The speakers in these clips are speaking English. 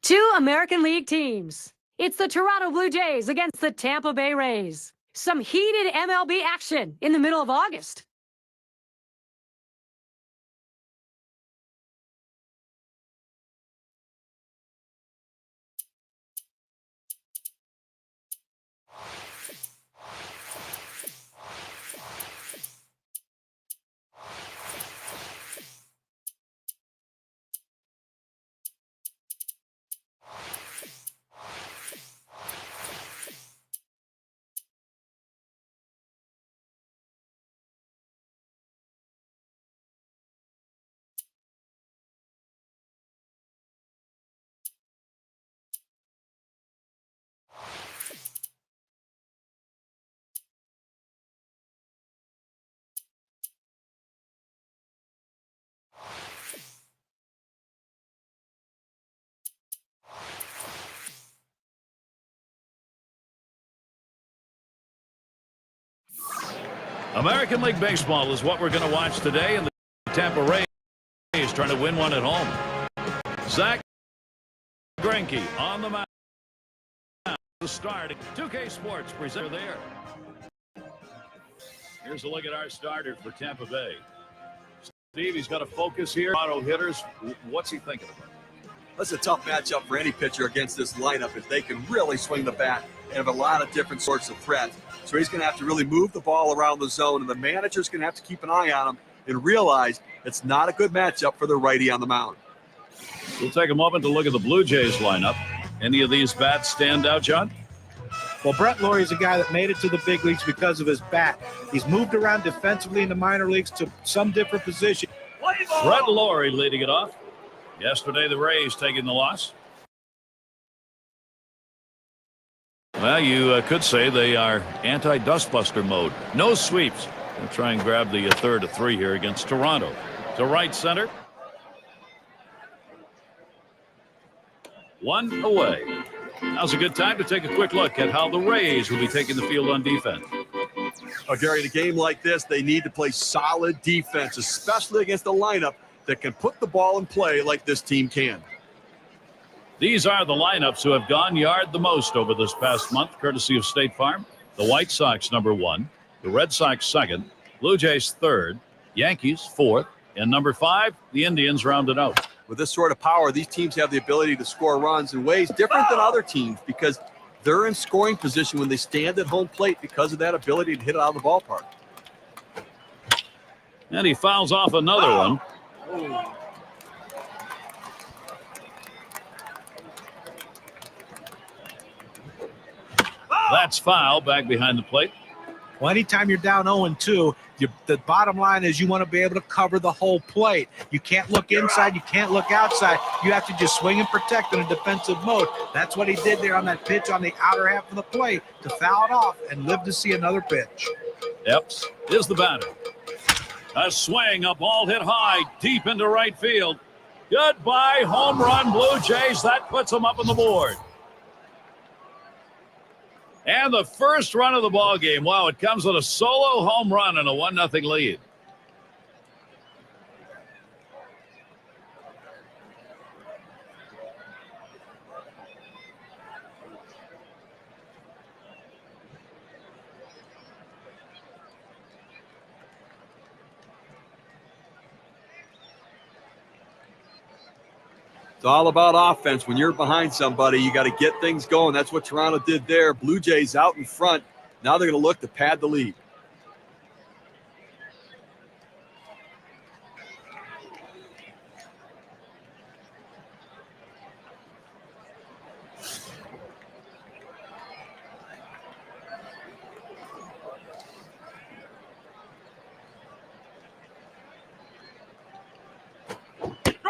Two American League teams. It's the Toronto Blue Jays against the Tampa Bay Rays. Some heated MLB action in the middle of August. American League Baseball is what we're going to watch today, and the Tampa Rays is trying to win one at home. Zach Greinke on the mound. The start. 2K Sports presenter there. Here's a look at our starter for Tampa Bay. Steve, he's got to focus here. Auto hitters. What's he thinking about? That's a tough matchup for any pitcher against this lineup if they can really swing the bat and have a lot of different sorts of threats. So he's going to have to really move the ball around the zone, and the manager's going to have to keep an eye on him and realize it's not a good matchup for the righty on the mound. We'll take a moment to look at the Blue Jays lineup. Any of these bats stand out, John? Well, Brett Lawrie is a guy that made it to the big leagues because of his bat. He's moved around defensively in the minor leagues to some different position. Brett Lawrie leading it off. Yesterday, the Rays taking the loss. Well, you could say they are anti-dustbuster mode. No sweeps. They'll try and grab the third of three here against Toronto. To right center. One away. Now's a good time to take a quick look at how the Rays will be taking the field on defense. Gary, in a game like this, they need to play solid defense, especially against a lineup that can put the ball in play like this team can. These are the lineups who have gone yard the most over this past month, courtesy of State Farm. The White Sox, number 1. The Red Sox, 2nd. Blue Jays, 3rd. Yankees, 4th. And number 5, the Indians rounded out. With this sort of power, these teams have the ability to score runs in ways different than other teams because they're in scoring position when they stand at home plate because of that ability to hit it out of the ballpark. And he fouls off another one. That's foul back behind the plate. Well, anytime you're down 0-2, the bottom line is you want to be able to cover the whole plate. You can't look inside. You can't look outside. You have to just swing and protect in a defensive mode. That's what he did there on that pitch on the outer half of the plate to foul it off and live to see another pitch. Epps is the batter. A swing, a ball hit high, deep into right field. Goodbye, home run, Blue Jays. That puts them up on the board. And the first run of the ball game. Wow, it comes with a solo home run and a 1-0 lead. It's all about offense. When you're behind somebody, you got to get things going. That's what Toronto did there. Blue Jays out in front. Now they're going to look to pad the lead.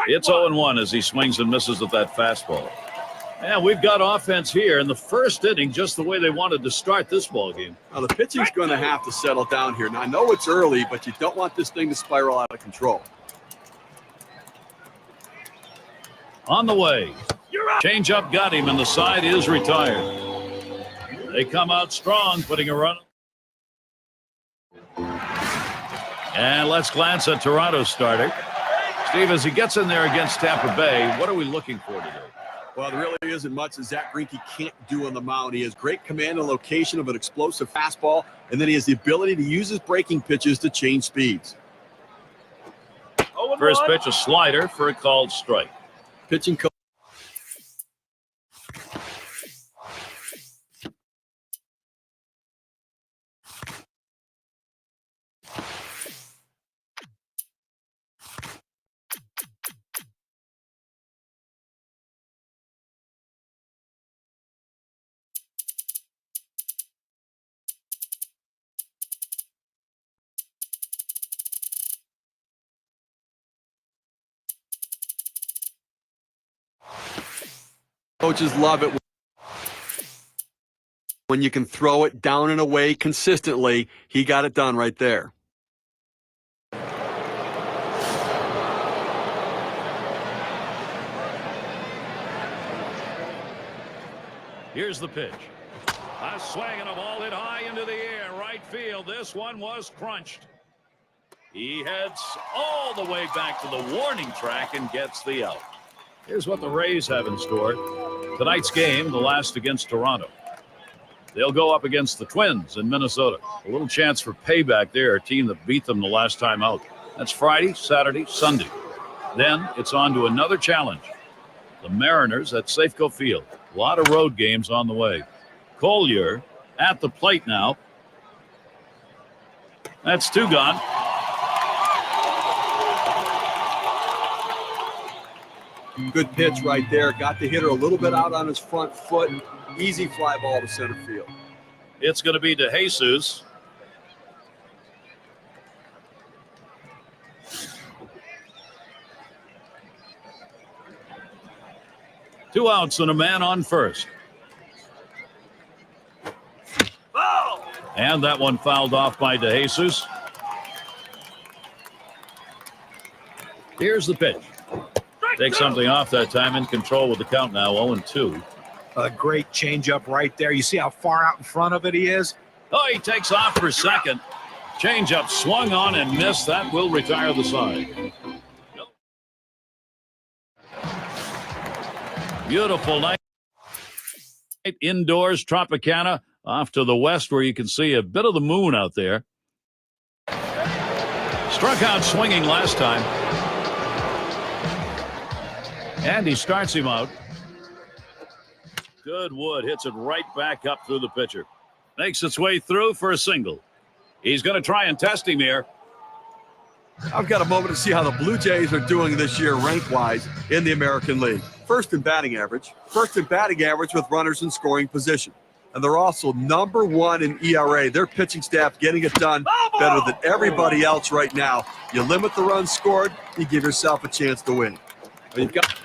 It's 0-1 as he swings and misses with that fastball. And we've got offense here in the first inning, just the way they wanted to start this ball game. Now, the pitching's going to have to settle down here. Now, I know it's early, but you don't want this thing to spiral out of control. On the way. Change-up got him, and the side is retired. They come out strong, putting a run. And let's glance at Toronto's starter. Steve, as he gets in there against Tampa Bay, what are we looking for today? Well, there really isn't much that Zach Greinke can't do on the mound. He has great command and location of an explosive fastball, and then he has the ability to use his breaking pitches to change speeds. First pitch, a slider for a called strike. Pitching coach. Coaches love it when you can throw it down and away consistently. He got it done right there. Here's the pitch. A swing and a ball hit high into the air. Right field. This one was crunched. He heads all the way back to the warning track and gets the out. Here's what the Rays have in store. Tonight's game, the last against Toronto. They'll go up against the Twins in Minnesota. A little chance for payback there, a team that beat them the last time out. That's Friday, Saturday, Sunday. Then it's on to another challenge. The Mariners at Safeco Field. A lot of road games on the way. Collier at the plate now. That's two gone. Good pitch right there. Got the hitter a little bit out on his front foot. Easy fly ball to center field. It's going to be DeJesus. Two outs and a man on first. And that one fouled off by DeJesus. Here's the pitch. Takes something off that time, in control with the count now, 0-2. A great changeup right there. You see how far out in front of it he is? Oh, he takes off for second. Changeup swung on and missed. That will retire the side. Beautiful night. Indoors, Tropicana, off to the west where you can see a bit of the moon out there. Struck out swinging last time. And he starts him out. Goodwood hits it right back up through the pitcher. Makes its way through for a single. He's going to try and test him here. I've got a moment to see how the Blue Jays are doing this year rank-wise in the American League. First in batting average with runners in scoring position. And they're also number one in ERA. Their pitching staff getting it done better than everybody else right now. You limit the runs scored, you give yourself a chance to win.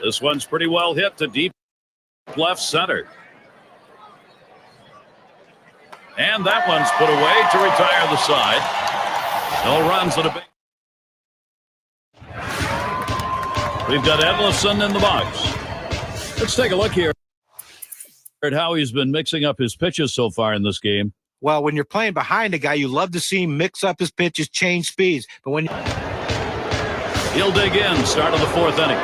This one's pretty well hit to deep left center. And that one's put away to retire the side. No runs at a big. We've got Edlison in the box. Let's take a look here at how he's been mixing up his pitches so far in this game. Well, when you're playing behind a guy, you love to see him mix up his pitches, change speeds. But when he'll dig in, start of the fourth inning.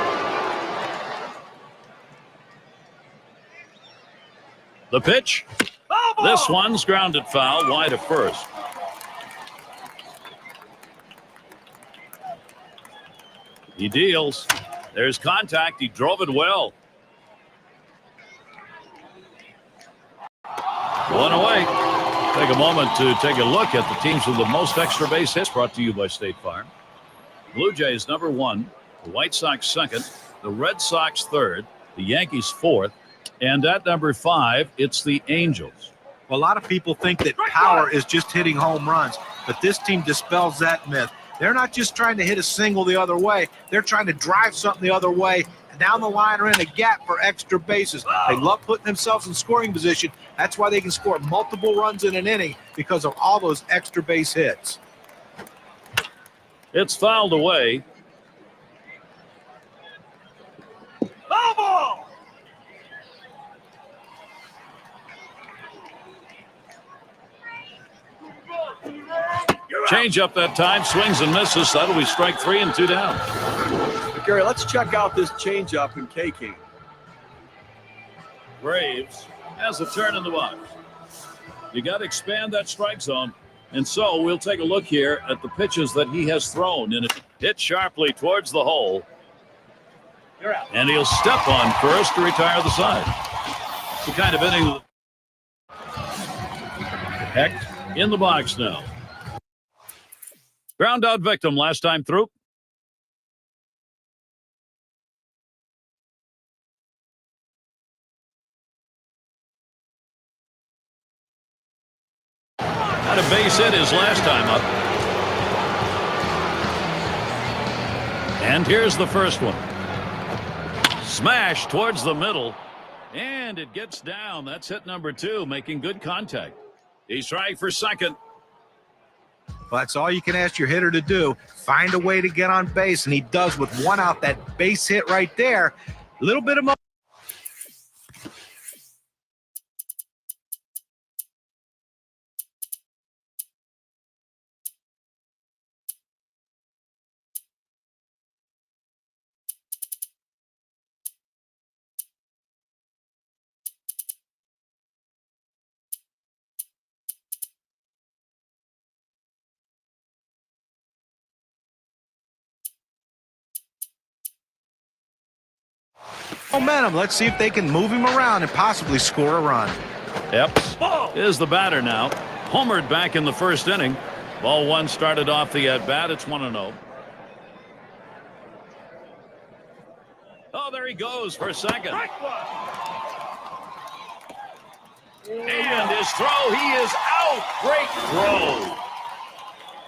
The pitch. This one's grounded foul, wide of first. He deals. There's contact. He drove it well. One away. Take a moment to take a look at the teams with the most extra base hits, brought to you by State Farm. Blue Jays number 1, the White Sox second, the Red Sox third, the Yankees fourth, and at number 5, it's the Angels. Well, a lot of people think that power is just hitting home runs, but this team dispels that myth. They're not just trying to hit a single the other way. They're trying to drive something the other way, down the line or in a gap for extra bases. They love putting themselves in scoring position. That's why they can score multiple runs in an inning, because of all those extra base hits. It's fouled away. Ball! Change up that time, swings and misses. That'll be strike 3 and 2 down. Gary, let's check out this changeup in K-King. Graves has a turn in the box. You got to expand that strike zone. And so we'll take a look here at the pitches that he has thrown. And it hit sharply towards the hole. You're out. And he'll step on first to retire the side. It's the kind of inning. Heck in the box now. Ground out victim last time through. Had a base hit his last time up. And here's the first one. Smash towards the middle. And it gets down. That's hit number 2, making good contact. He's trying for second. Well, that's all you can ask your hitter to do. Find a way to get on base, and he does with one out. That base hit right there. A little bit of momentum. Let's see if they can move him around and possibly score a run. Epps is the batter now. Homered back in the first inning. Ball 1 started off the at-bat. It's 1-0. Oh, there he goes for second. And his throw, he is out. Great throw.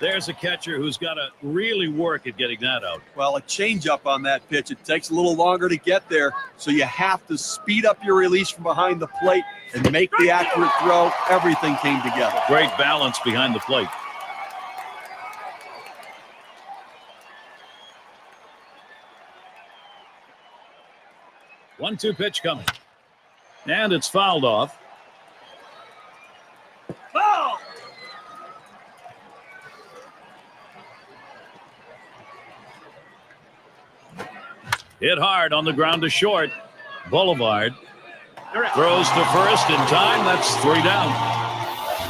There's a catcher who's got to really work at getting that out. Well, a changeup on that pitch. It takes a little longer to get there, so you have to speed up your release from behind the plate and make the accurate throw. Everything came together. Great balance behind the plate. One-two pitch coming. And it's fouled off. Foul! Hit hard on the ground to short. Boulevard throws to first in time. That's 3 down.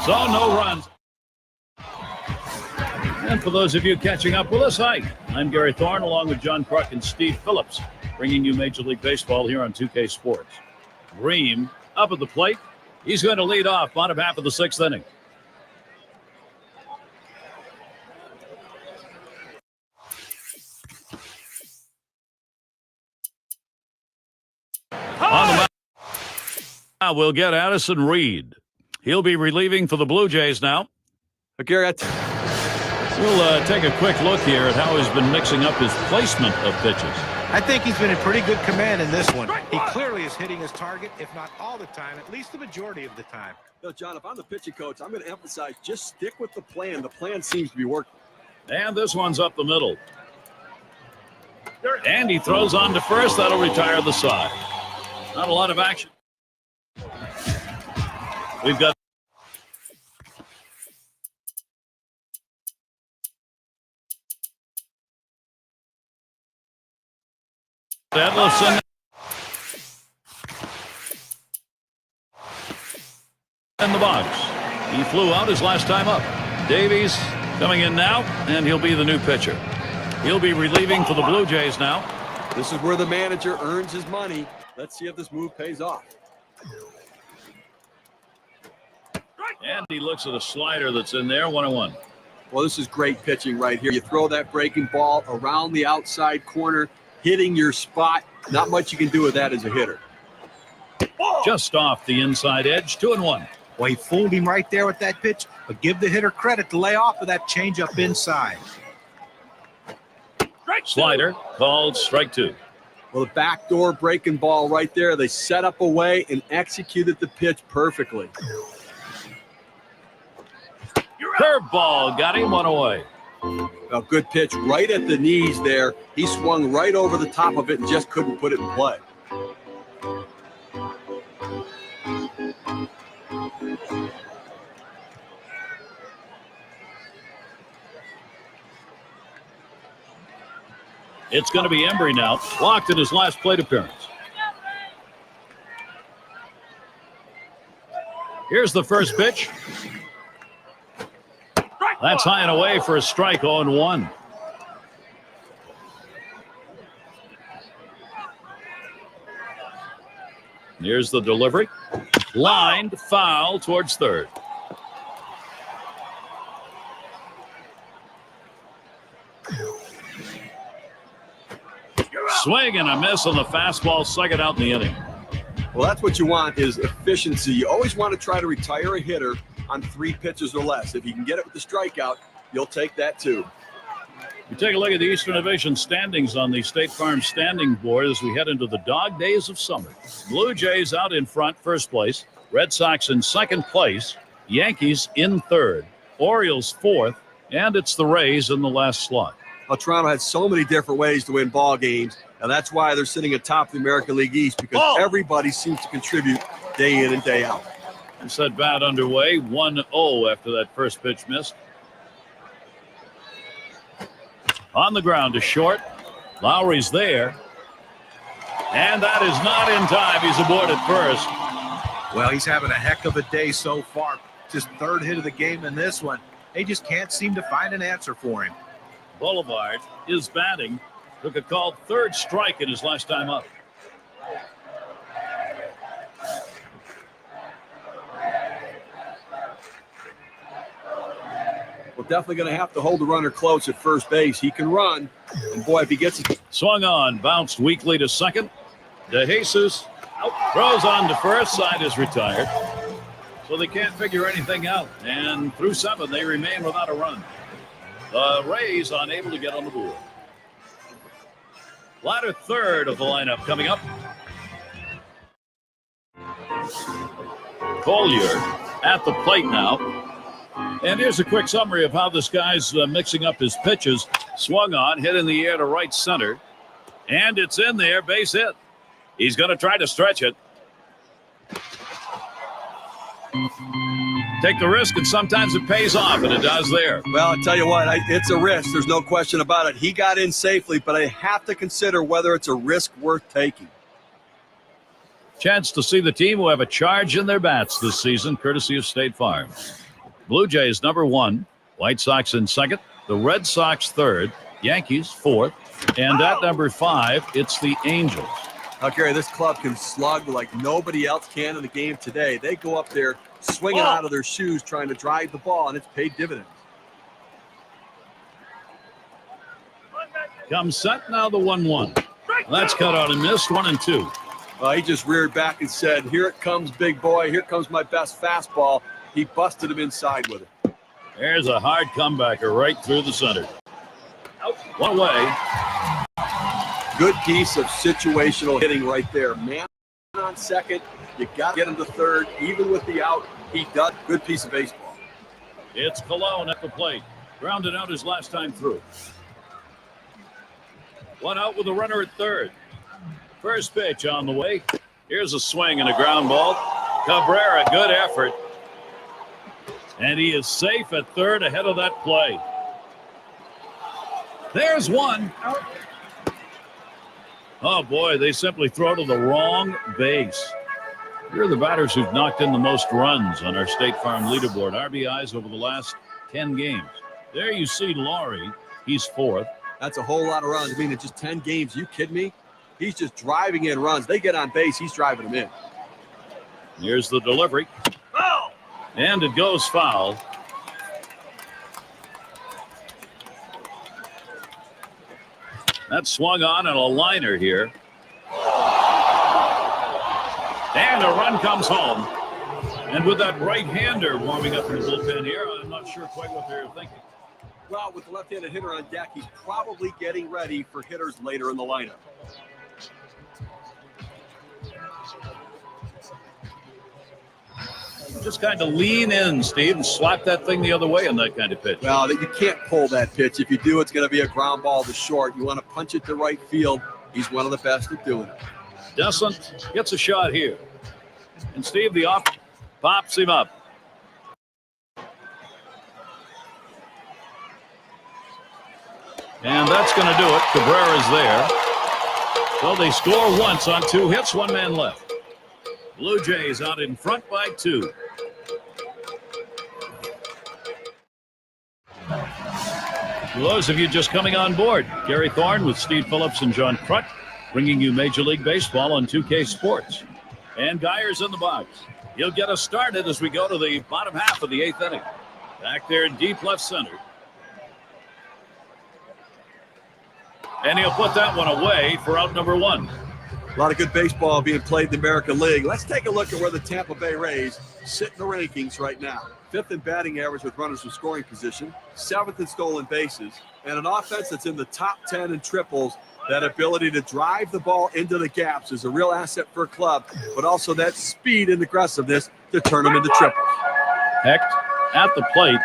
So no runs. And for those of you catching up with us, hi. I'm Gary Thorne along with John Kruk and Steve Phillips, bringing you Major League Baseball here on 2K Sports. Ream up at the plate. He's going to lead off bottom half of the 6th inning. On the mound, we'll get Addison Reed. He'll be relieving for the Blue Jays now. Gary, We'll take a quick look here at how he's been mixing up his placement of pitches. I think he's been in pretty good command in this one. He clearly is hitting his target, if not all the time, at least the majority of the time. no, John, if I'm the pitching coach, I'm going to emphasize just stick with the plan. The plan seems to be working. And this one's up the middle. And he throws on to first. That'll retire the side. Not a lot of action. We've got Edlison in the box. He flew out his last time up. Davies coming in now, and he'll be the new pitcher. He'll be relieving for the Blue Jays now. This is where the manager earns his money. Let's see if this move pays off. And he looks at a slider that's in there, 1-1. Well, this is great pitching right here. You throw that breaking ball around the outside corner, hitting your spot. Not much you can do with that as a hitter. Just off the inside edge, 2-1. Well, he fooled him right there with that pitch, but give the hitter credit to lay off of that changeup inside. Slider called strike 2. Well, the backdoor breaking ball right there. They set up a way and executed the pitch perfectly. Curveball got him, 1 away. A good pitch right at the knees there. He swung right over the top of it and just couldn't put it in play. It's going to be Embry now, walked in his last plate appearance. Here's the first pitch. That's high and away for a strike, 0-1. Here's the delivery. Lined foul towards third. Swing and a miss on the fastball, second out in the inning. Well, that's what you want is efficiency. You always want to try to retire a hitter on 3 pitches or less. If you can get it with the strikeout, you'll take that too. We take a look at the Eastern Division standings on the State Farm standing board as we head into the dog days of summer. Blue Jays out in front, first place. Red Sox in second place. Yankees in third. Orioles fourth. And it's the Rays in the last slot. Well, Toronto had so many different ways to win ball games, and that's why they're sitting atop the American League East, because everybody seems to contribute day in and day out. It's that bat underway, 1-0 after that first pitch missed. On the ground to short. Lowry's there. And that is not in time. He's aboard at first. Well, he's having a heck of a day so far. Just third hit of the game in this one. They just can't seem to find an answer for him. Boulevard is batting. Took a called third strike in his last time up. We're definitely going to have to hold the runner close at first base. He can run, and boy, if he gets it. Swung on, bounced weakly to second. De Jesus throws on to first, side is retired. So they can't figure anything out. And through 7, they remain without a run. The Rays unable to get on the board. Latter third of the lineup coming up. Collier at the plate now. And here's a quick summary of how this guy's mixing up his pitches. Swung on, hit in the air to right center. And it's in there, base hit. He's going to try to stretch it. Take the risk, and sometimes it pays off, and it does there. Well, I tell you what, it's a risk. There's no question about it. He got in safely, but I have to consider whether it's a risk worth taking. Chance to see the team who have a charge in their bats this season, courtesy of State Farm. Blue Jays number 1, White Sox in second, the Red Sox third, Yankees fourth, and at number 5, it's the Angels. Now, Gary, this club can slug like nobody else can in the game today. They go up there swinging out of their shoes, trying to drive the ball, and it's paid dividends. Comes set, now the 1-1. That's cut out and missed, 1-2. He just reared back and said, here it comes, big boy. Here comes my best fastball. He busted him inside with it. There's a hard comebacker right through the center. One away. Good piece of situational hitting right there. Man on second. You got to get him to third. Even with the out, he does. Good piece of baseball. It's Cologne at the plate. Grounded out his last time through. One out with a runner at third. First pitch on the way. Here's a swing and a ground ball. Cabrera, good effort. And he is safe at third ahead of that play. There's one. Oh, boy, they simply throw to the wrong base. Here are the batters who've knocked in the most runs on our State Farm leaderboard. RBIs over the last 10 games. There you see Laurie. He's fourth. That's a whole lot of runs. I mean, in just 10 games, you kidding me? He's just driving in runs. They get on base, he's driving them in. Here's the delivery. Oh! And it goes foul. That swung on and a liner here. And a run comes home. And with that right-hander warming up in the bullpen here, I'm not sure quite what they're thinking. Well, with the left-handed hitter on deck, he's probably getting ready for hitters later in the lineup. Just kind of lean in, Steve, and slap that thing the other way on that kind of pitch. Well, you can't pull that pitch. If you do, it's going to be a ground ball to short. You want to punch it to right field. He's one of the best at doing it. Descent gets a shot here. And Steve, the off pops him up. And that's going to do it. Cabrera's there. So they score once on 2 hits, 1 man left. Blue Jays out in front by 2. For those of you just coming on board, Gary Thorne with Steve Phillips and John Kruk, bringing you Major League Baseball on 2K Sports. And Geyer's in the box. He'll get us started as we go to the bottom half of the 8th inning. Back there in deep left center. And he'll put that one away for out number 1. A lot of good baseball being played in the American League. Let's take a look at where the Tampa Bay Rays sit in the rankings right now. 5th in batting average with runners in scoring position, 7th in stolen bases, and an offense that's in the top 10 in triples. That ability to drive the ball into the gaps is a real asset for a club, but also that speed and aggressiveness to turn them into triples. Hecht at the plate.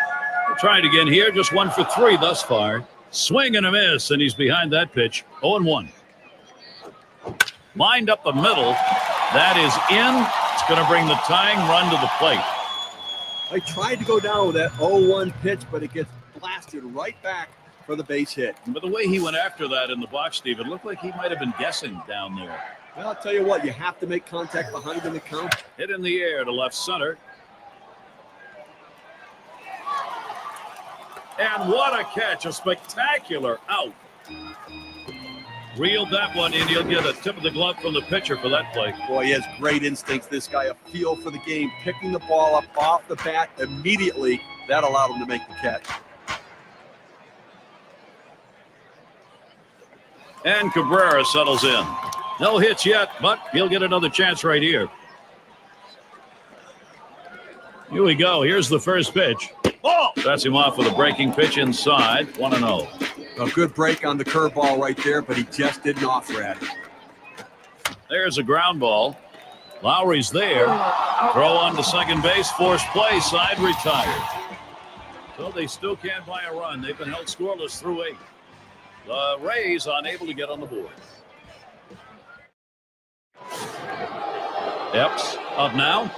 Trying again here, just 1 for 3 thus far. Swing and a miss, and he's behind that pitch. 0-1. Lined up the middle. That is in. It's going to bring the tying run to the plate. I tried to go down with that 0-1 pitch, but it gets blasted right back for the base hit. But the way he went after that in the box, Steve, it looked like he might have been guessing down there. Well, I'll tell you what, you have to make contact behind in the count. Hit in the air to left center. And what a catch, a spectacular out. Reeled that one in. He'll get a tip of the glove from the pitcher for that play. Boy, he has great instincts, this guy, a feel for the game, picking the ball up off the bat immediately. That allowed him to make the catch. And Cabrera settles in. No hits yet, but he'll get another chance right here. Here we go. Here's the first pitch. Oh! That's him off with a breaking pitch inside. 1-0. A good break on the curveball right there, but he just didn't offer at it. There's a ground ball. Lowry's there. Throw on to second base. Forced play. Side retired. So they still can't buy a run. They've been held scoreless through 8. The Rays unable to get on the board. Epps up now.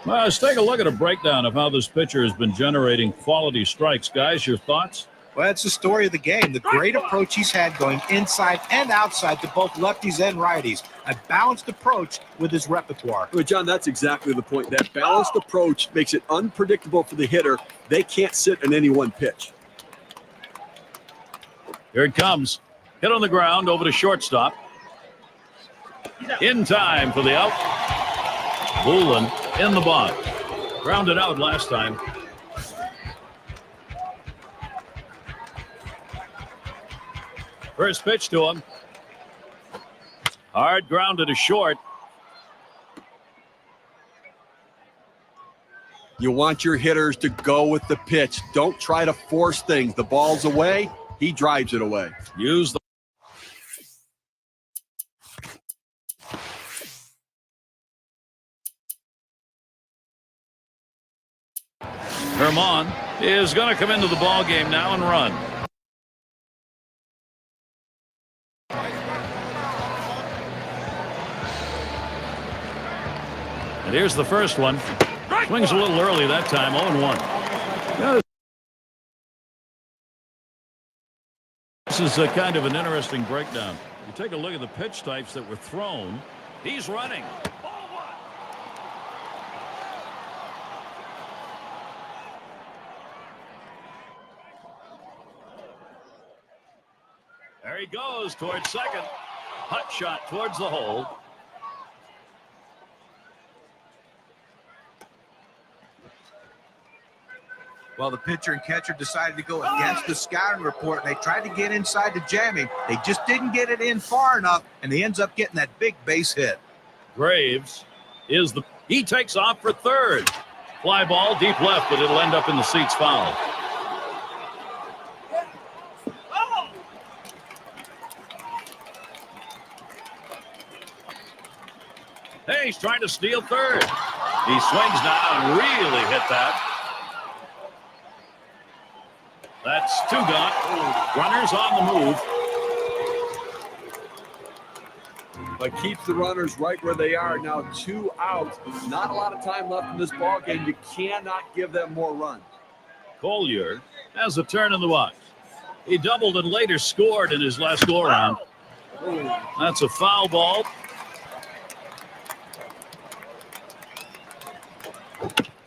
Well, let's take a look at a breakdown of how this pitcher has been generating quality strikes. Guys, your thoughts? Well, it's the story of the game. The great approach he's had going inside and outside to both lefties and righties. A balanced approach with his repertoire. Well, John, that's exactly the point. That balanced approach makes it unpredictable for the hitter. They can't sit in any one pitch. Here it comes. Hit on the ground over to shortstop. In time for the out. Bullen in the box. Grounded out last time. First pitch to him. Hard grounded to short. You want your hitters to go with the pitch. Don't try to force things. The ball's away. He drives it away. Use the Herman is going to come into the ball game now and run. And here's the first one. Swings a little early that time. 0-1. This is a kind of an interesting breakdown. You take a look at the pitch types that were thrown. He's running. There he goes towards second. Hut shot towards the hole. Well, the pitcher and catcher decided to go against the scouting report. They tried to get inside to jam him. They just didn't get it in far enough, and he ends up getting that big base hit. Graves is the... He takes off for third. Fly ball deep left, but it'll end up in the seats foul. Hey, he's trying to steal third. He swings now and really hit that. That's two gone. Runners on the move. But keeps the runners right where they are. Now 2 out. Not a lot of time left in this ball game. You cannot give them more runs. Collier has a turn in the box. He doubled and later scored in his last go-around. That's a foul ball.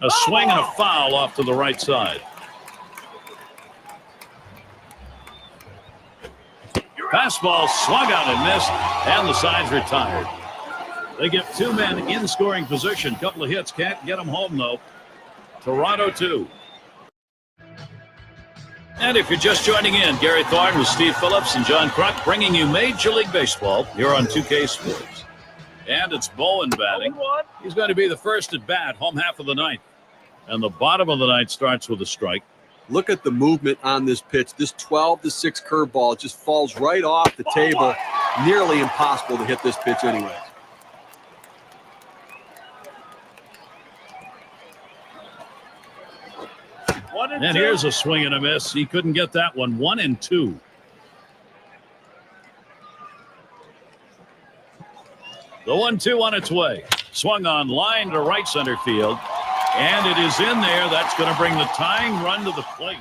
A swing and a foul off to the right side. Fastball swung out and missed, and the side's retired. They get 2 men in scoring position. Couple of hits, can't get them home, though. Toronto 2. And if you're just joining in, Gary Thorne with Steve Phillips and John Kruk bringing you Major League Baseball here on 2K Sports. And it's Bowen batting. He's going to be the first at bat, home half of the ninth. And the bottom of the ninth starts with a strike. Look at the movement on this pitch. This 12-6 curveball just falls right off the table. Nearly impossible to hit this pitch anyway. And here's a swing and a miss. He couldn't get that one. 1-2. The 1-2 on its way. Swung on line to right center field. And it is in there. That's going to bring the tying run to the plate.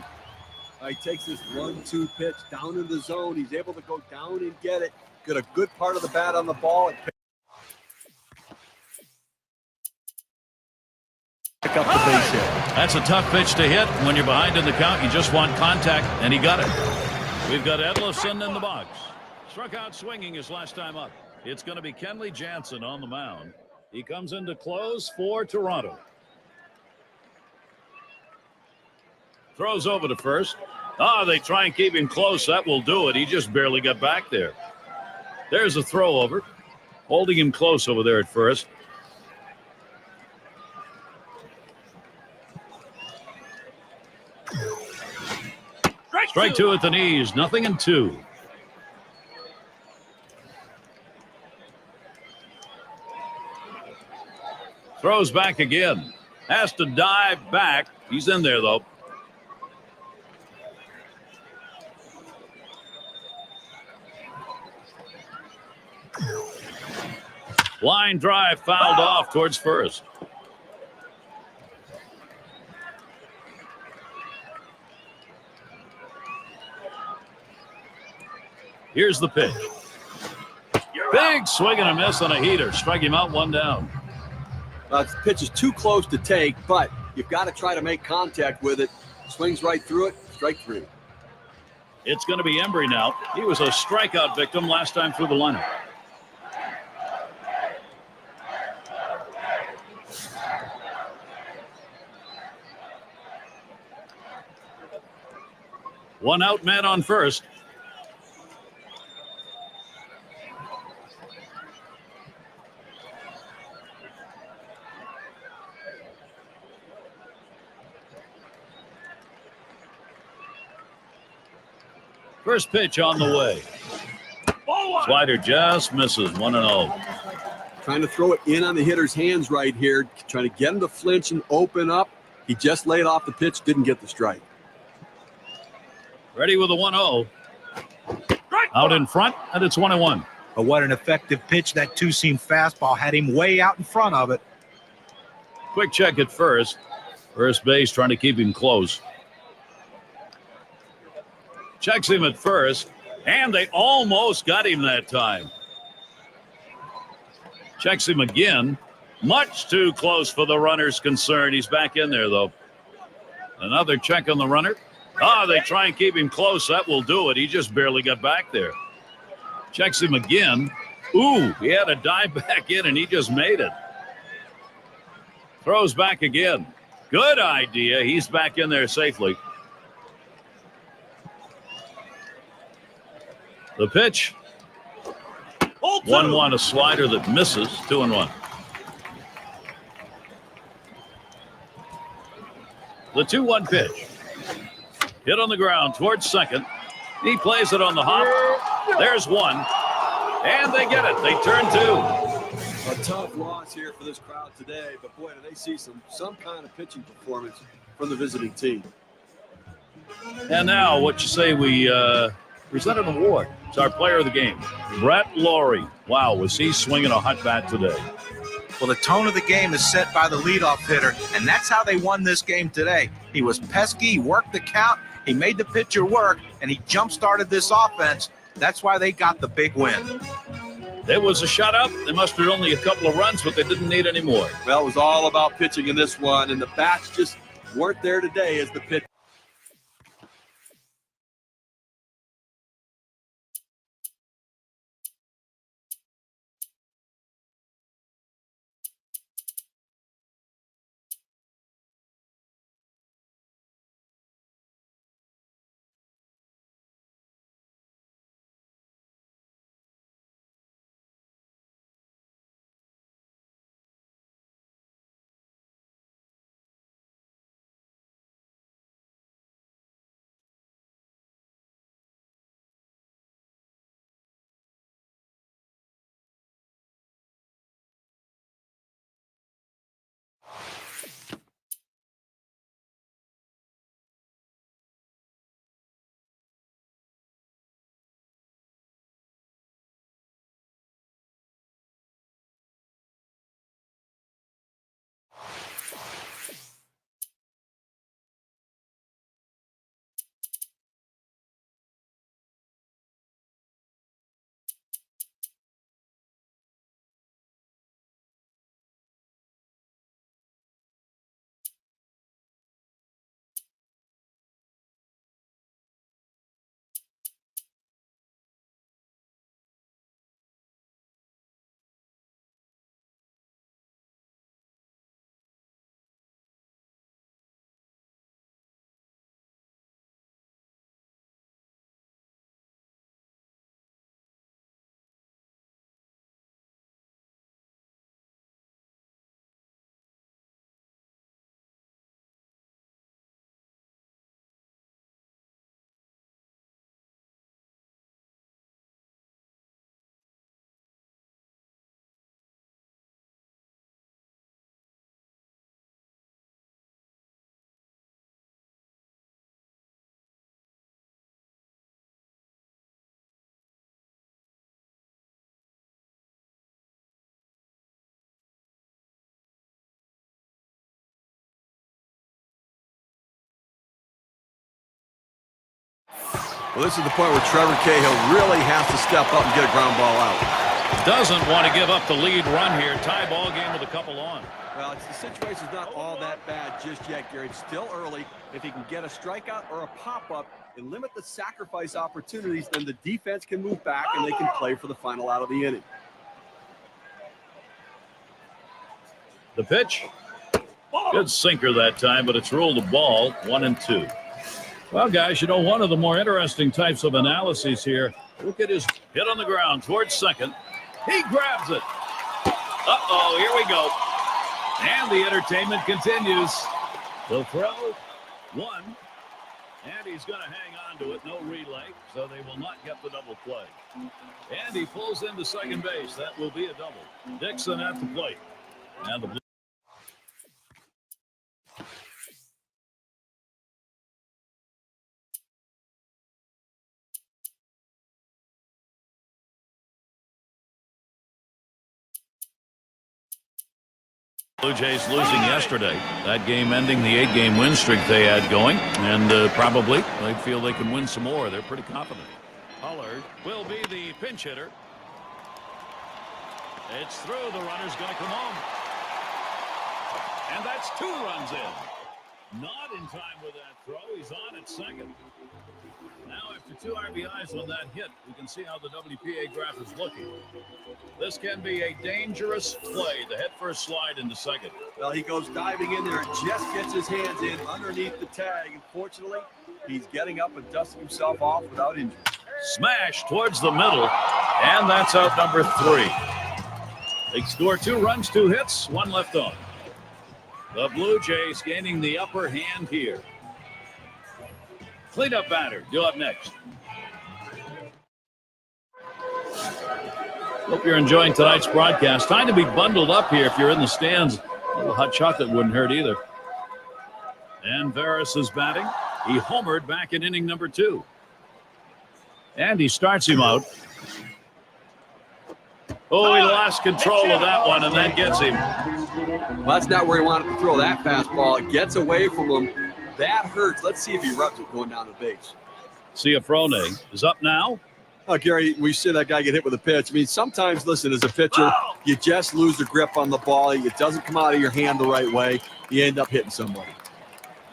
He takes this 1-2 pitch down in the zone. He's able to go down and get it. Got a good part of the bat on the ball. Pick up the base hit. That's a tough pitch to hit. When you're behind in the count, you just want contact, and he got it. We've got Edlison in the box. Struck out swinging his last time up. It's going to be Kenley Jansen on the mound. He comes in to close for Toronto. Throws over to first. They try and keep him close. That will do it. He just barely got back there. There's a throw over. Holding him close over there at first. Strike 2 at the knees. 0-2. Throws back again. Has to dive back. He's in there, though. Line drive fouled off towards first. Here's the pitch. Big swing and a miss on a heater. Strike him out, 1 down. The pitch is too close to take, but you've got to try to make contact with it. Swings right through it. Strike 3. It's going to be Embry now. He was a strikeout victim last time through the lineup. One out, man on first. First pitch on the way. Slider just misses. 1-0. Trying to throw it in on the hitter's hands right here. Trying to get him to flinch and open up. He just laid off the pitch. Didn't get the strike. Ready with a 1-0. Out in front, and it's 1-1. But what an effective pitch. That 2-seam fastball had him way out in front of it. Quick check at first. First base trying to keep him close. Checks him at first, and they almost got him that time. Checks him again. Much too close for the runner's concern. He's back in there, though. Another check on the runner. They try and keep him close. That will do it. He just barely got back there. Checks him again. Ooh, he had to dive back in, and he just made it. Throws back again. Good idea. He's back in there safely. The pitch. 1-1, a slider that misses. 2-1. The 2-1 pitch. Hit on the ground towards second. He plays it on the hop. There's one. And they get it. They turn 2. A tough loss here for this crowd today, but boy, do they see some kind of pitching performance from the visiting team. And now, what you say we present an award. It's our player of the game, Brett Laurie. Wow, was he swinging a hot bat today. Well, the tone of the game is set by the leadoff hitter, and that's how they won this game today. He was pesky, he worked the count, he made the pitcher work, and he jump-started this offense. That's why they got the big win. It was a shutout. They mustered only a couple of runs, but they didn't need any more. Well, it was all about pitching in this one, and the bats just weren't there today as the pitch. Well, this is the point where Trevor Cahill really has to step up and get a ground ball out. Doesn't want to give up the lead run here. Tie ball game with a couple on. Well, the situation's not all that bad just yet, Gary. It's still early. If he can get a strikeout or a pop-up and limit the sacrifice opportunities, then the defense can move back and they can play for the final out of the inning. The pitch. Good sinker that time, but it's ruled a ball, 1-2. Well, guys, you know, one of the more interesting types of analyses here. Look at his hit on the ground towards second. He grabs it. Uh-oh, here we go. And the entertainment continues. The throw, one. And he's going to hang on to it. No relay, so they will not get the double play. And he pulls into second base. That will be a double. Dixon at the plate. And the Blue Jays losing yesterday. That game ending the 8-game win streak they had going. And probably they feel they can win some more. They're pretty confident. Pollard will be the pinch hitter. It's through. The runner's going to come home. And that's 2 runs in. Not in time with that throw. He's on at second. Now after 2 RBIs on that hit, we can see how the WPA graph is looking. This can be a dangerous play. The head-first slide into second. Well, he goes diving in there and just gets his hands in underneath the tag. Unfortunately, he's getting up and dusting himself off without injury. Smash towards the middle, and that's out number 3. They score 2 runs, 2 hits, 1 left on. The Blue Jays gaining the upper hand here. Cleanup batter, due up next. Hope you're enjoying tonight's broadcast. Time to be bundled up here if you're in the stands. A little hot chocolate wouldn't hurt either. And Veras is batting. He homered back in inning number 2. And he starts him out. Oh, he lost control of that one, and that gets him. Well, that's not where he wanted to throw that fastball. It gets away from him. That hurts. Let's see if he rubs it going down the base. Ciafrone is up now. Oh, Gary, we see that guy get hit with a pitch. I mean, sometimes, listen, as a pitcher, you just lose the grip on the ball. It doesn't come out of your hand the right way. You end up hitting somebody.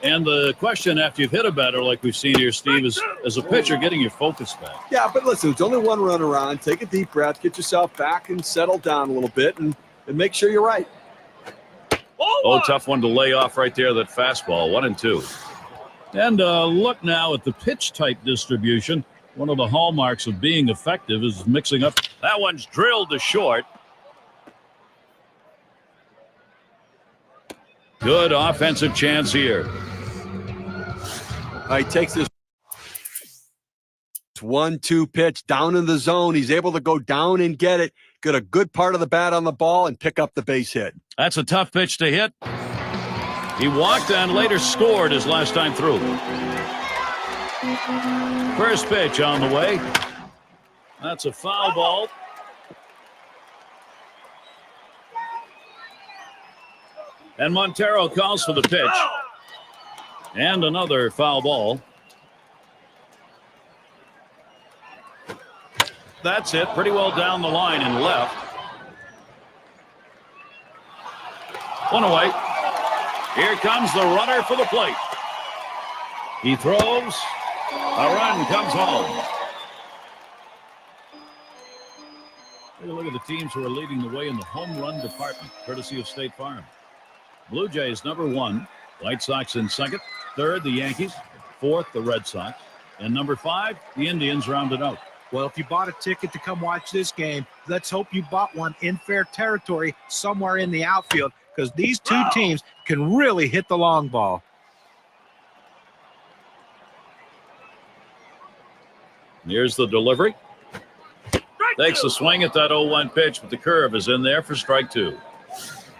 And the question after you've hit a batter like we've seen here, Steve, is as a pitcher getting your focus back. Yeah, but listen, there's only 1 runner on. Take a deep breath, get yourself back and settle down a little bit and make sure you're right. Oh, tough one to lay off right there, that fastball, 1-2. And look now at the pitch type distribution. One of the hallmarks of being effective is mixing up. That one's drilled to short. Good offensive chance here. He takes this 1-2 pitch down in the zone. He's able to go down and get it, get a good part of the bat on the ball, and pick up the base hit. That's a tough pitch to hit. He walked and later scored his last time through. First pitch on the way. That's a foul ball. And Montero calls for the pitch. And another foul ball. That's it. Pretty well down the line and left. 1 away. Here comes the runner for the plate. He throws. A run comes home. Take a look at the teams who are leading the way in the home run department, courtesy of State Farm. Blue Jays number 1, White Sox in second, third the Yankees, fourth the Red Sox, and number 5 the Indians rounded out. Well, if you bought a ticket to come watch this game, let's hope you bought one in fair territory somewhere in the outfield, because these 2 teams can really hit the long ball. Here's the delivery. Takes a swing at that 0-1 pitch, but the curve is in there for strike 2.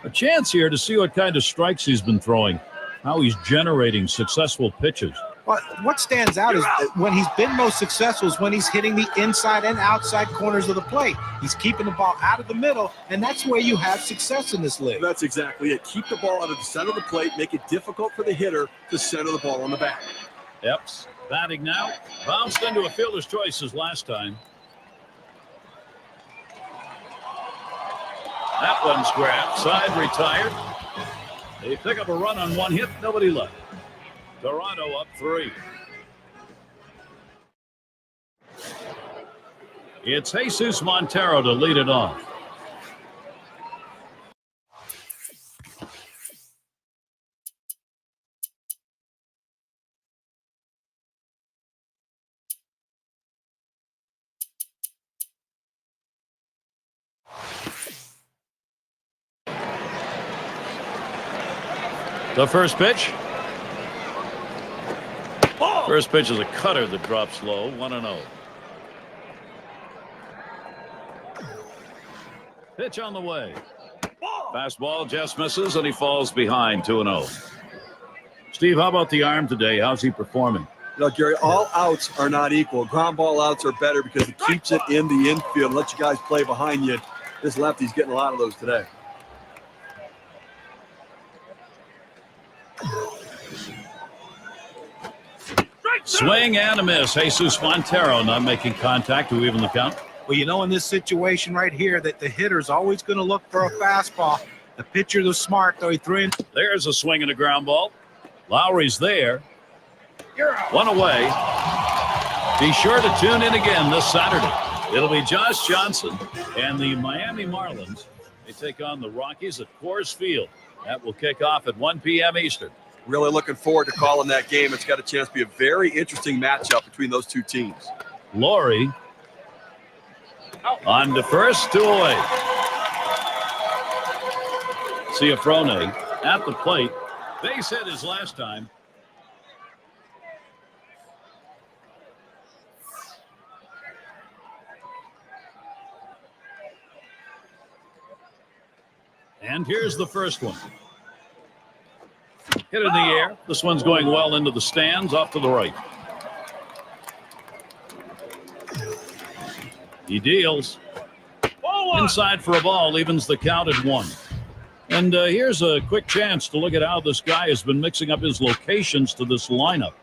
A chance here to see what kind of strikes he's been throwing, how he's generating successful pitches. Well, what stands out is when he's been most successful is when he's hitting the inside and outside corners of the plate. He's keeping the ball out of the middle, and that's where you have success in this league. That's exactly it. Keep the ball out of the center of the plate, make it difficult for the hitter to center the ball on the bat. Yep. Batting now. Bounced into a fielder's choice as last time. That one's grabbed. Side retired. They pick up a run on one hit. Nobody left. Toronto up 3. It's Jesus Montero to lead it off. The first pitch. First pitch is a cutter that drops low. 1-0. Pitch on the way. Fastball just misses, and he falls behind. 2-0. Steve, how about the arm today? How's he performing? You know, Gary, all outs are not equal. Ground ball outs are better because it keeps it in the infield, lets you guys play behind you. This lefty's getting a lot of those today. Swing and a miss. Jesus Montero not making contact to even the count. Well, you know, in this situation right here that the hitter's always going to look for a fastball. The pitcher was smart, though. He threw in. There's a swing and a ground ball. Lowry's there. One away. Be sure to tune in again this Saturday. It'll be Josh Johnson and the Miami Marlins. They take on the Rockies at Coors Field. That will kick off at 1 p.m. Eastern. Really looking forward to calling that game. It's got a chance to be a very interesting matchup between those two teams. Lowry on to first, 2 away. Ciafrone at the plate. Base hit his last time. And here's the first one. Hit in the air. This one's going well into the stands, off to the right. He deals. Inside for a ball, evens the count at 1. And here's a quick chance to look at how this guy has been mixing up his locations to this lineup.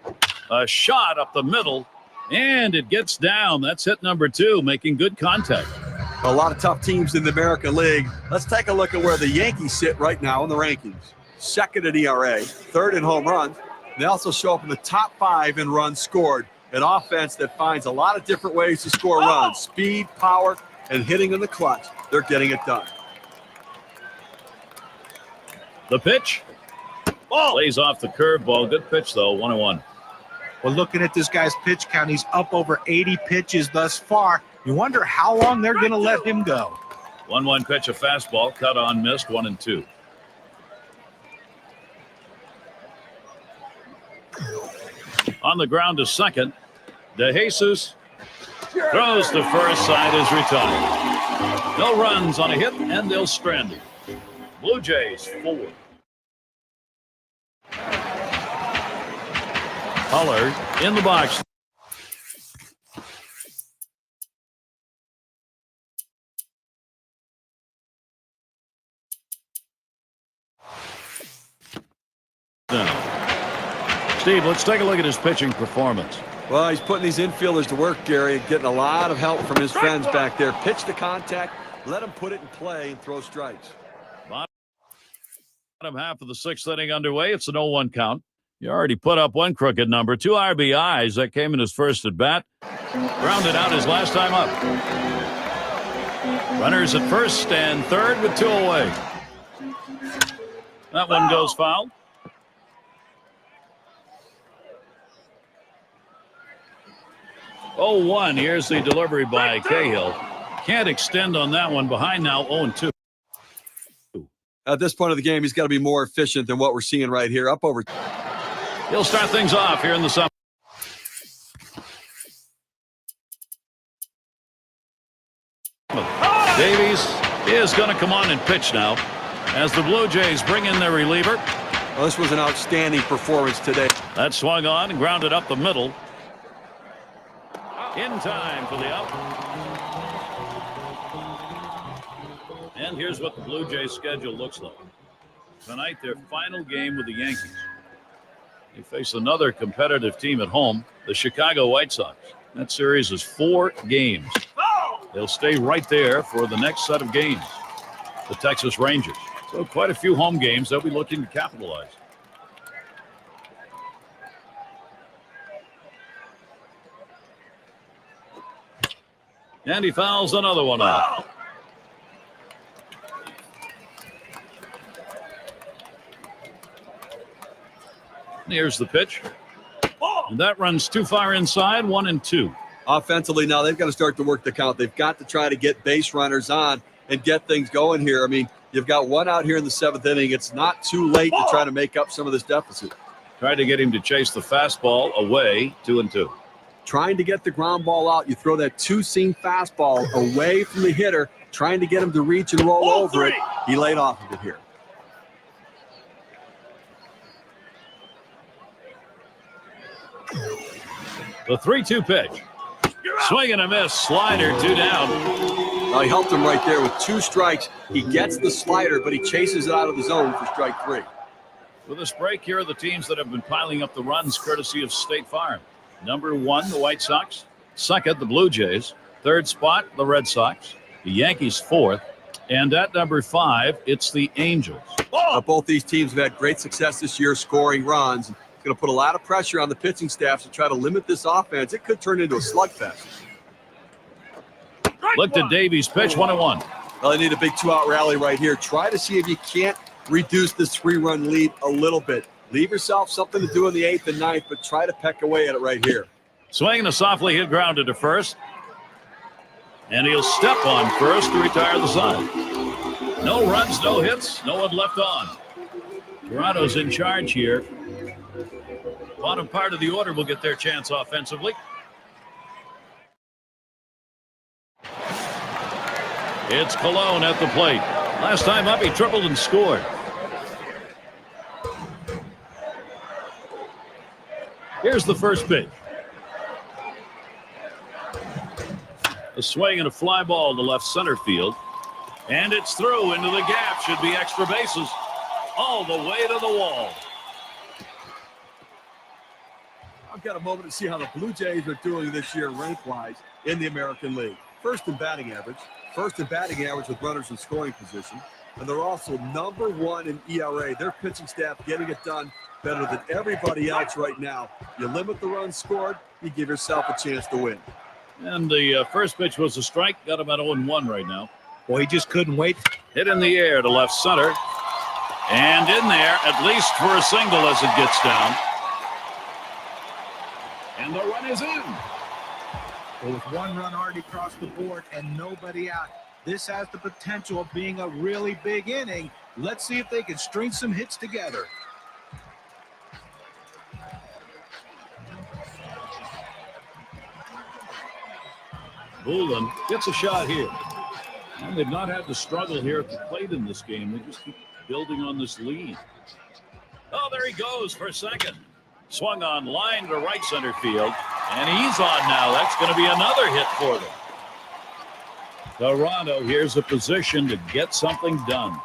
A shot up the middle, and it gets down. That's hit number 2, making good contact. A lot of tough teams in the American League. Let's take a look at where the Yankees sit right now in the rankings. Second in ERA, third in home runs. They also show up in the top 5 in runs scored. An offense that finds a lot of different ways to score runs. Speed, power, and hitting in the clutch. They're getting it done. The pitch. Lays off the curveball. Good pitch, though. 1-1. Well, looking at this guy's pitch count, he's up over 80 pitches thus far. You wonder how long they're going to let him go. 1-1 pitch, a fastball. Cut on, missed. 1-2. On the ground to second. De Jesus throws to first. Side is retired. No runs on a hit, and they'll strand him. Blue Jays 4. Pollard in the box. Steve, let's take a look at his pitching performance. Well, he's putting these infielders to work, Gary, getting a lot of help from his friends back there. Pitch to contact, let him put it in play and throw strikes. Bottom half of the 6th inning underway. It's an 0-1 count. He already put up 1 crooked number, 2 RBIs. That came in his first at bat. Grounded out his last time up. Runners at first and third with 2 away. That one goes foul. Oh, 1. Here's the delivery by Cahill. Can't extend on that one. Behind now, 0-2. At this point of the game, he's got to be more efficient than what we're seeing right here. Up over. He'll start things off here in the summer. Davies is going to come on and pitch now as the Blue Jays bring in their reliever. Well, this was an outstanding performance today. That swung on and grounded up the middle. In time for the out. And here's what the Blue Jays schedule looks like. Tonight, their final game with the Yankees. They face another competitive team at home, the Chicago White Sox. That series is 4 games. They'll stay right there for the next set of games, the Texas Rangers. So quite a few home games they'll be looking to capitalize. And he fouls another one out. Here's the pitch. And that runs too far inside, 1-2. Offensively, now they've got to start to work the count. They've got to try to get base runners on and get things going here. I mean, you've got one out here in the 7th inning. It's not too late to try to make up some of this deficit. Tried to get him to chase the fastball away, 2-2. Trying to get the ground ball out. You throw that two-seam fastball away from the hitter, trying to get him to reach and roll over it. He laid off of it here. The 3-2 pitch. Swing and a miss. Slider, 2 down. Now he helped him right there with 2 strikes. He gets the slider, but he chases it out of the zone for strike 3. With this break, here are the teams that have been piling up the runs courtesy of State Farm. Number 1, the White Sox. 2nd, the Blue Jays. 3rd spot, the Red Sox. The Yankees 4th. And at number 5, it's the Angels. Both these teams have had great success this year scoring runs. It's going to put a lot of pressure on the pitching staffs to try to limit this offense. It could turn into a slugfest. Looked at Davies' pitch, 1-1. Well, they need a big 2-out rally right here. Try to see if you can't reduce this 3-run lead a little bit. Leave yourself something to do in the 8th and 9th, but try to peck away at it right here. Swing and a softly hit grounded to first. And he'll step on first to retire the side. No runs, no hits, no one left on. Toronto's in charge here. Bottom part of the order will get their chance offensively. It's Colon at the plate. Last time up, he tripled and scored. Here's the first pitch. A swing and a fly ball to left center field. And it's through into the gap. Should be extra bases. All the way to the wall. I've got a moment to see how the Blue Jays are doing this year rank-wise in the American League. First in batting average with runners in scoring position, and they're also number 1 in ERA. Their pitching staff getting it done better than everybody else right now. You limit the runs scored, you give yourself a chance to win. And the first pitch was a strike. Got about 0-1 right now. Boy, he just couldn't wait. Hit in the air to left center. And in there, at least for a single as it gets down. And the run is in. Well, with 1 run already across the board and nobody out, this has the potential of being a really big inning. Let's see if they can string some hits together. Bullen gets a shot here. And they've not had to struggle here at the plate in this game. They just keep building on this lead. Oh, there he goes for second. Swung on line to right center field. And he's on now. That's going to be another hit for them. Toronto here's a position to get something done.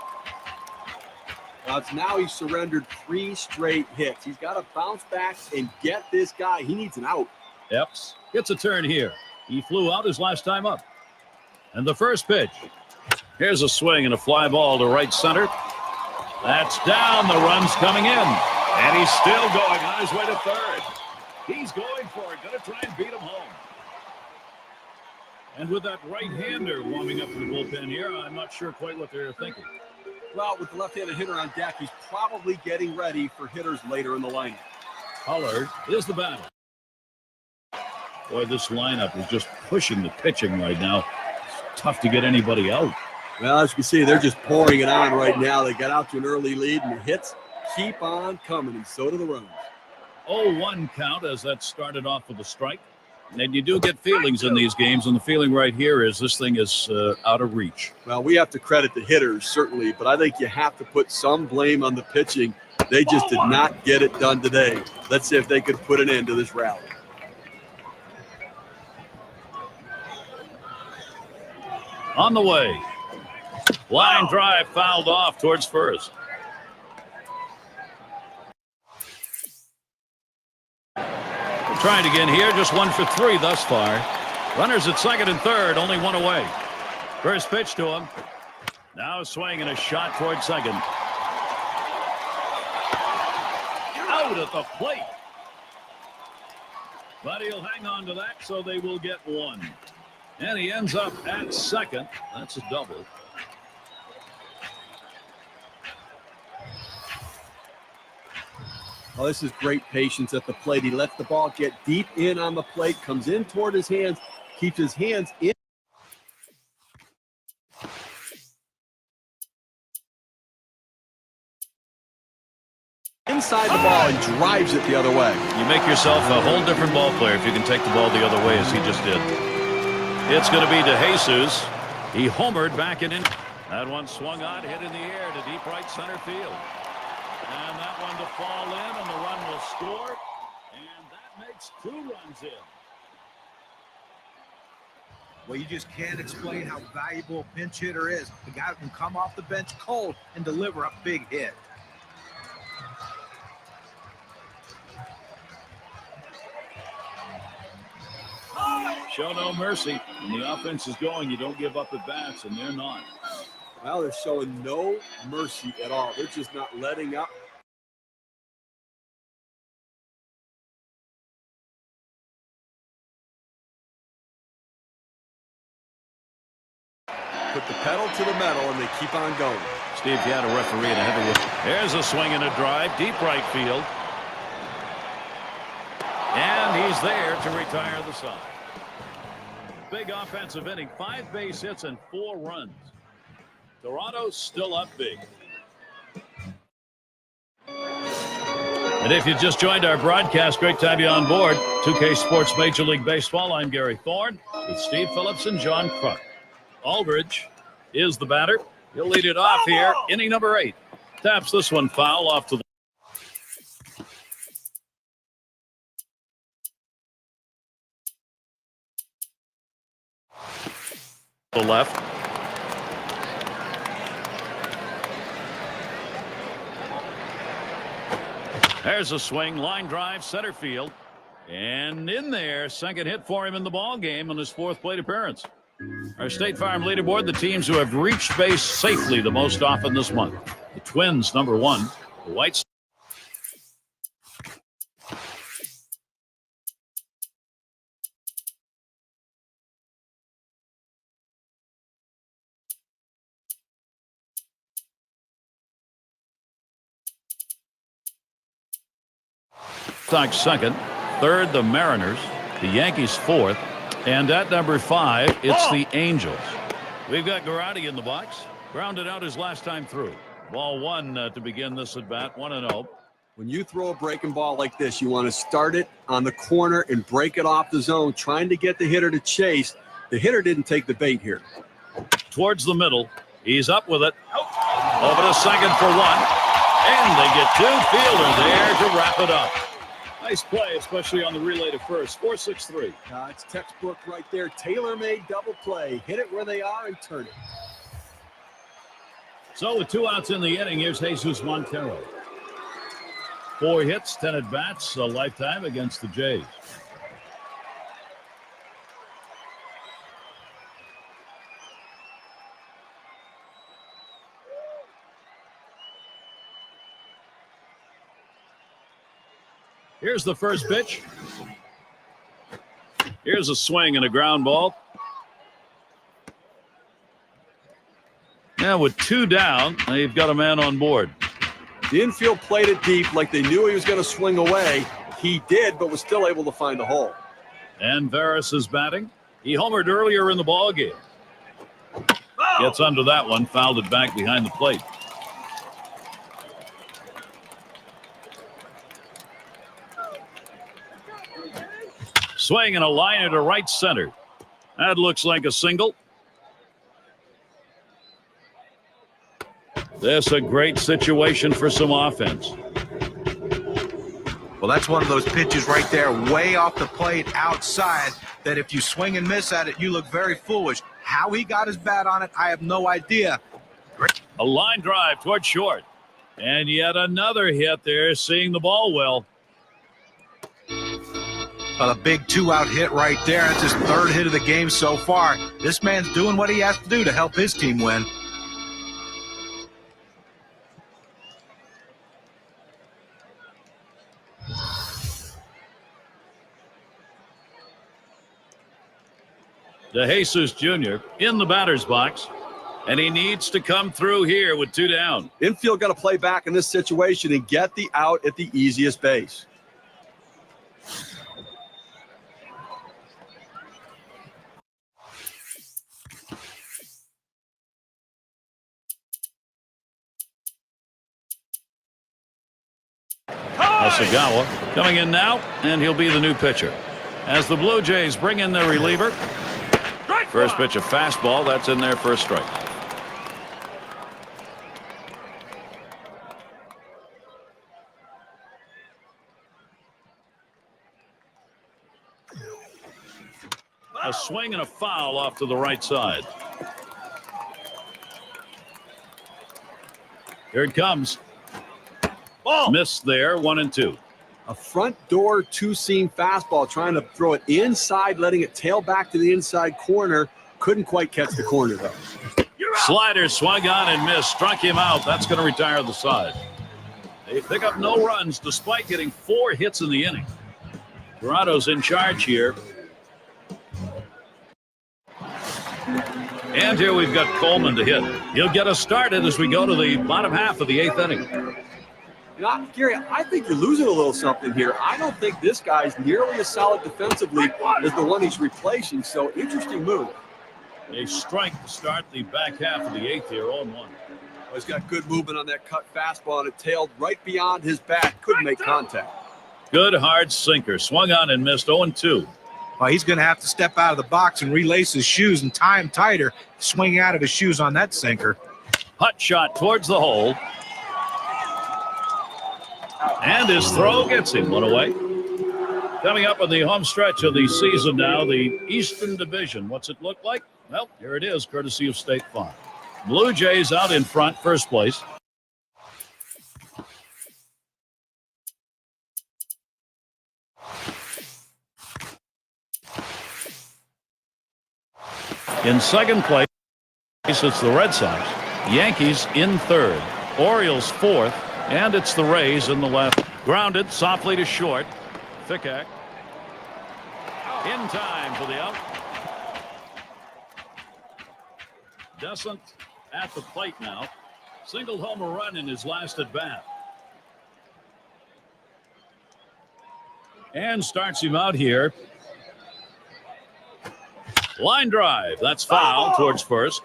Now he's surrendered 3 straight hits. He's got to bounce back and get this guy. He needs an out. Epps gets a turn here. He flew out his last time up. And the first pitch. Here's a swing and a fly ball to right center. That's down. The run's coming in. And he's still going on his way to third. He's going for it. Going to try and beat him home. And with that right-hander warming up in the bullpen here, I'm not sure quite what they're thinking. Well, with the left-handed hitter on deck, he's probably getting ready for hitters later in the lineup. Pollard is the batter. Boy, this lineup is just pushing the pitching right now. It's tough to get anybody out. Well, as you can see, they're just pouring it on right now. They got out to an early lead, and the hits keep on coming, and so do the runs. 0-1 count as that started off with a strike. And you do get feelings in these games, and the feeling right here is this thing is out of reach. Well, we have to credit the hitters, certainly, but I think you have to put some blame on the pitching. They just did not get it done today. Let's see if they could put an end to this rally. On the way. Line drive fouled off towards first. trying again here. Just 1 for 3 thus far. Runners at second and third, only 1 away. First pitch to him. Now a swing and a shot toward second. Out at the plate. But he'll hang on to that, so they will get 1. And he ends up at second. That's a double. Oh, this is great patience at the plate. He lets the ball get deep in on the plate, comes in toward his hands, keeps his hands in. Inside the ball and drives it the other way. You make yourself a whole different ball player if you can take the ball the other way as he just did. It's going to be to Jesus. He homered back in. That one swung on, hit in the air to deep right center field. And that one to fall in, and the run will score. And that makes 2 runs in. Well, you just can't explain how valuable a pinch hitter is. The guy who can come off the bench cold and deliver a big hit. Show no mercy. When the offense is going, you don't give up at bats, and they're not. Well, they're showing no mercy at all. They're just not letting up. Put the pedal to the metal, and they keep on going. Steve, you had a referee and a heavyweight. There's a swing and a drive, deep right field. And he's there to retire the side. Big offensive inning, 5 base hits and 4 runs. Toronto still up big. And if you just joined our broadcast, great to have you on board. 2K Sports Major League Baseball. I'm Gary Thorne with Steve Phillips and John Kruk. Aldridge is the batter. He'll lead it off here. Inning number 8. Taps this one foul off to the left. There's a swing, line drive, center field, and in there, second hit for him in the ball game on his 4th plate appearance. Our State Farm leaderboard, the teams who have reached base safely the most often this month. The Twins, number 1. The White Sox second, 3rd the Mariners, the Yankees 4th, and at number 5 it's the Angels. We've got Garrotti in the box. Grounded out his last time through. Ball 1 to begin this at bat, 1-0. When you throw a breaking ball like this, you want to start it on the corner and break it off the zone, trying to get the hitter to chase. The hitter didn't take the bait here. Towards the middle, he's up with it. Over to second for 1, and they get 2. Fielder there to wrap it up. Nice play, especially on the relay to first. 4-6-3. It's textbook right there. Tailor-made double play. Hit it where they are and turn it. So with 2 outs in the inning, here's Jesus Montero. 4 hits, 10 at bats, a lifetime against the Jays. Here's the first pitch. Here's a swing and a ground ball. Now with 2 down, they've got a man on board. The infield played it deep like they knew he was going to swing away. He did, but was still able to find the hole. And Varus is batting. He homered earlier in the ball game. Gets under that one, fouled it back behind the plate. Swing and a liner to right center. That looks like a single. This a great situation for some offense. Well, that's one of those pitches right there, way off the plate outside, that if you swing and miss at it, you look very foolish. How he got his bat on it, I have no idea. A line drive toward short. And yet another hit there, seeing the ball well. A big 2-out hit right there. That's his 3rd hit of the game so far. This man's doing what he has to do to help his team win. DeJesus Jr. in the batter's box, and he needs to come through here with 2 down. Infield got to play back in this situation and get the out at the easiest base. Asagawa coming in now, and he'll be the new pitcher. As the Blue Jays bring in their reliever. First pitch, a fastball. That's in there for a strike. A swing and a foul off to the right side. Here it comes. Ball. Missed there, 1-2. A front door 2-seam fastball, trying to throw it inside, letting it tail back to the inside corner. Couldn't quite catch the corner, though. Slider swung on and missed. Struck him out. That's going to retire the side. They pick up no runs despite getting 4 hits in the inning. Toronto's in charge here. And here we've got Coleman to hit. He'll get us started as we go to the bottom half of the 8th inning. You know, Gary, I think you're losing a little something here. I don't think this guy's nearly as solid defensively as the one he's replacing, so interesting move. A strike to start the back half of the 8th here, 0-1. Well, he's got good movement on that cut fastball, and it tailed right beyond his bat. Couldn't make contact. Good hard sinker. Swung on and missed, 0-2. Well, he's going to have to step out of the box and relace his shoes and tie him tighter, swinging out of his shoes on that sinker. Hot shot towards the hole. And his throw gets him 1 away. Coming up on the home stretch of the season now, the Eastern Division. What's it look like? Well, here it is, courtesy of State Farm. Blue Jays out in front, first place. In second place, it's the Red Sox. Yankees in third. Orioles fourth. And it's the Rays in the left. Grounded softly to short. Thickack in time for the out. Descent at the plate now. Singled home a run in his last at bat. And starts him out here. Line drive. That's foul towards first.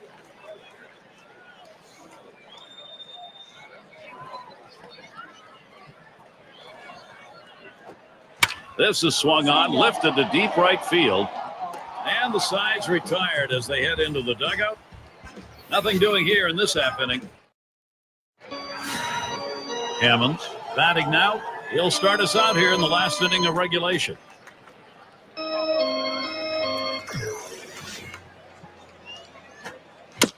This is swung on, lifted to deep right field. And the sides retired as they head into the dugout. Nothing doing here in this half inning. Hammonds batting now. He'll start us out here in the last inning of regulation.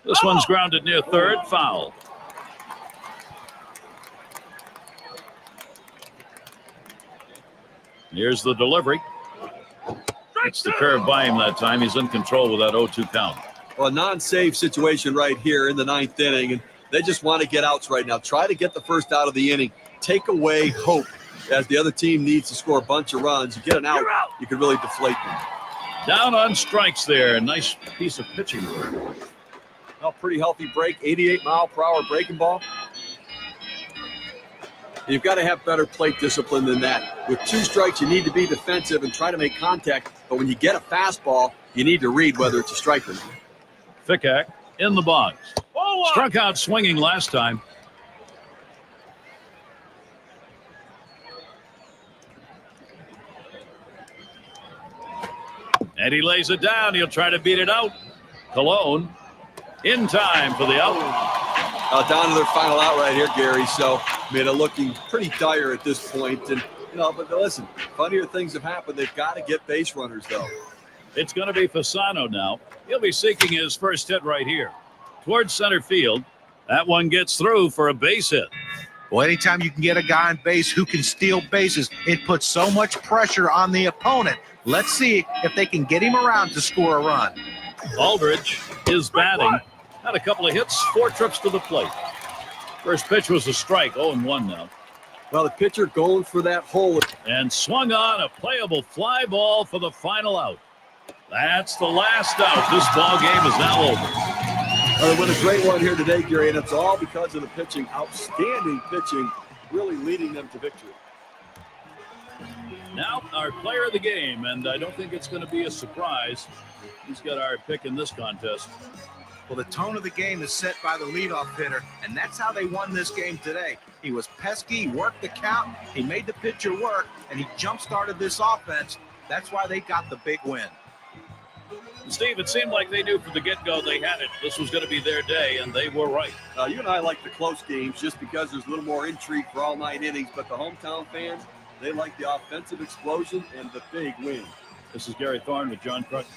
This one's grounded near third, foul. Here's the delivery. It's the curve by him that time. He's in control with that 0-2 count. Well, a non-save situation right here in the 9th inning, and they just want to get outs right now. Try to get the first out of the inning. Take away hope as the other team needs to score a bunch of runs. You get an out, you can really deflate them. Down on strikes there. Nice piece of pitching work. Well, pretty healthy break, 88-mile-per-hour breaking ball. You've got to have better plate discipline than that. With 2 strikes, you need to be defensive and try to make contact. But when you get a fastball, you need to read whether it's a strike or not. Thickack in the box. Struck out swinging last time. And he lays it down. He'll try to beat it out. Cologne in time for the out. Down to their final out right here, Gary. So, they're looking pretty dire at this point. And, but listen, funnier things have happened. They've got to get base runners, though. It's going to be Fasano now. He'll be seeking his first hit right here. Towards center field. That one gets through for a base hit. Well, anytime you can get a guy on base who can steal bases, it puts so much pressure on the opponent. Let's see if they can get him around to score a run. Aldridge is batting. Had a couple of hits, 4 trips to the plate. First pitch was a strike, 0-1 now. Well, the pitcher going for that hole. And swung on a playable fly ball for the final out. That's the last out. This ball game is now over. They win a great one here today, Gary, and it's all because of the pitching. Outstanding pitching, really leading them to victory. Now our player of the game, and I don't think it's going to be a surprise. He's got our pick in this contest. Well, the tone of the game is set by the leadoff hitter, and that's how they won this game today. He was pesky, he worked the count, he made the pitcher work, and he jump-started this offense. That's why they got the big win. Steve, it seemed like they knew from the get-go they had it. This was going to be their day, and they were right. You and I like the close games just because there's a little more intrigue for all 9 innings, but the hometown fans, they like the offensive explosion and the big win. This is Gary Thorne with John Crutch.